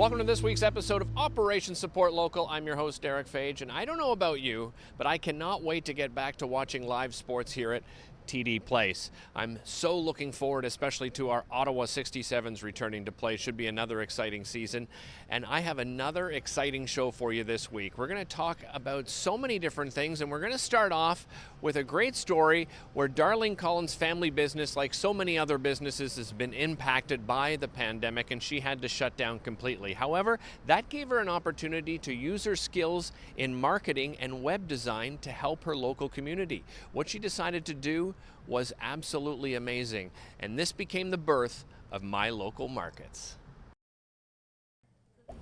Welcome to this week's episode of Operation Support Local. I'm your host, Derek Fage, and I don't know about you, but I cannot wait to get back to watching live sports here at TD Place. I'm so looking forward, especially to our Ottawa 67s returning to play. Should be another exciting season. And I have another exciting show for you this week. We're going to talk about so many different things, and we're going to start off with a great story where Darlene Collin's family business, like so many other businesses, has been impacted by the pandemic, and she had to shut down completely. However, that gave her an opportunity to use her skills in marketing and web design to help her local community. What she decided to do was absolutely amazing, and this became the birth of My Local Markets.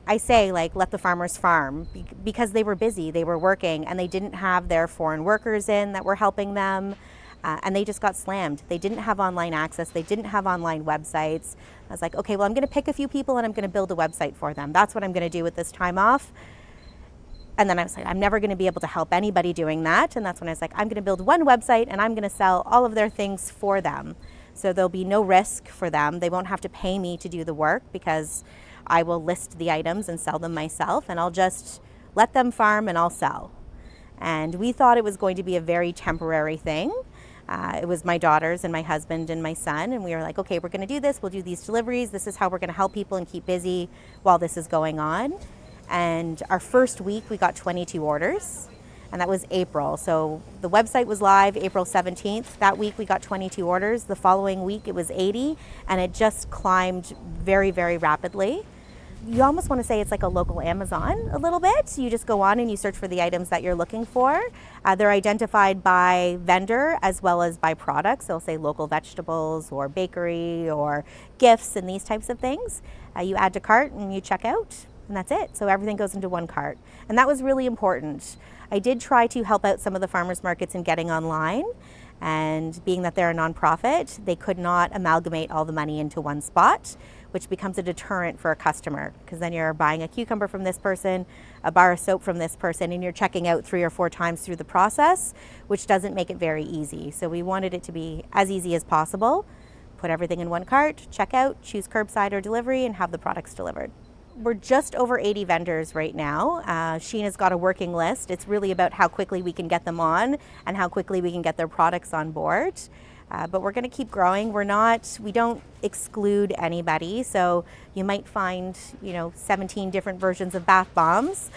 I say, let the farmers farm because they were busy, they were working, and they didn't have their foreign workers in that were helping them, and they just got slammed. They didn't have online access, they didn't have online websites. I was like, okay, well, I'm going to pick a few people and I'm going to build a website for them. That's what I'm going to do with this time off. And then I was like, I'm never going to be able to help anybody doing that. And that's when I was like, I'm going to build one website and I'm going to sell all of their things for them. So there'll be no risk for them. They won't have to pay me to do the work because I will list the items and sell them myself, and I'll just let them farm and I'll sell. And we thought it was going to be a very temporary thing. It was my daughters and my husband and my son, and we were like, okay, we're going to do this. We'll do these deliveries. This is how we're going to help people and keep busy while this is going on. And our first week, we got 22 orders, and that was April. So the website was live April 17th. That week, we got 22 orders. The following week, it was 80, and it just climbed very, very rapidly. You almost want to say it's like a local Amazon a little bit. You just go on and you search for the items that you're looking for. They're identified by vendor as well as by products. They'll say local vegetables or bakery or gifts and these types of things. You add to cart and you check out. And that's it. So everything goes into one cart. And that was really important. I did try to help out some of the farmers markets in getting online. And being that they're a nonprofit, they could not amalgamate all the money into one spot, which becomes a deterrent for a customer. Because then you're buying a cucumber from this person, a bar of soap from this person, and you're checking out 3 or 4 times through the process, which doesn't make it very easy. So we wanted it to be as easy as possible. Put everything in one cart, check out, choose curbside or delivery, and have the products delivered. We're just over 80 vendors right now. Sheena's got a working list. It's really about how quickly we can get them on and how quickly we can get their products on board. But we're going to keep growing. We don't exclude anybody. So you might find, 17 different versions of bath bombs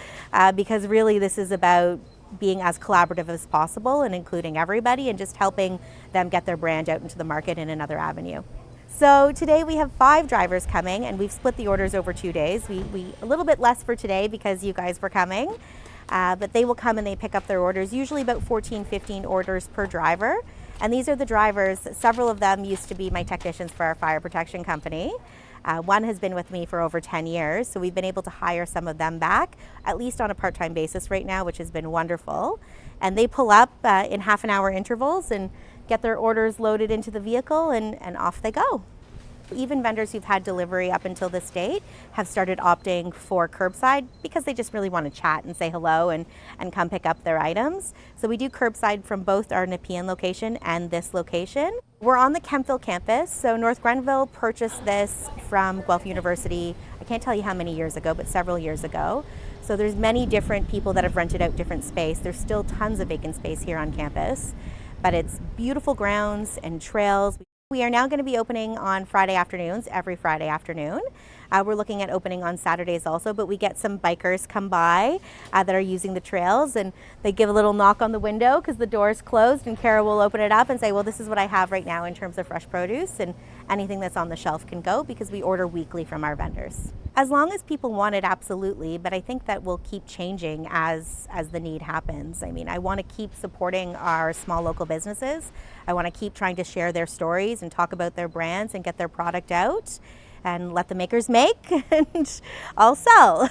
because really this is about being as collaborative as possible and including everybody and just helping them get their brand out into the market in another avenue. So today we have 5 drivers coming, and we've split the orders over 2 days. We a little bit less for today because you guys were coming, but they will come and they pick up their orders, usually about 14, 15 orders per driver. And these are the drivers. Several of them used to be my technicians for our fire protection company. One has been with me for over 10 years, so we've been able to hire some of them back, at least on a part-time basis right now, which has been wonderful. And they pull up in half-an-hour intervals and get their orders loaded into the vehicle and off they go. Even vendors who've had delivery up until this date have started opting for curbside because they just really want to chat and say hello and come pick up their items. So we do curbside from both our Nepean location and this location. We're on the Kemptville campus. So North Grenville purchased this from Guelph University, I can't tell you how many years ago, but several years ago. So there's many different people that have rented out different space. There's still tons of vacant space here on campus, but it's beautiful grounds and trails. We are now going to be opening on Friday afternoons, every Friday afternoon. We're looking at opening on Saturdays also, but we get some bikers come by that are using the trails, and they give a little knock on the window because the door is closed, and Kara will open it up and say, well, this is what I have right now in terms of fresh produce, and anything that's on the shelf can go because we order weekly from our vendors. As long as people want it, absolutely, but I think that will keep changing as the need happens. I mean, I want to keep supporting our small local businesses. I want to keep trying to share their stories and talk about their brands and get their product out and let the makers make and I'll sell.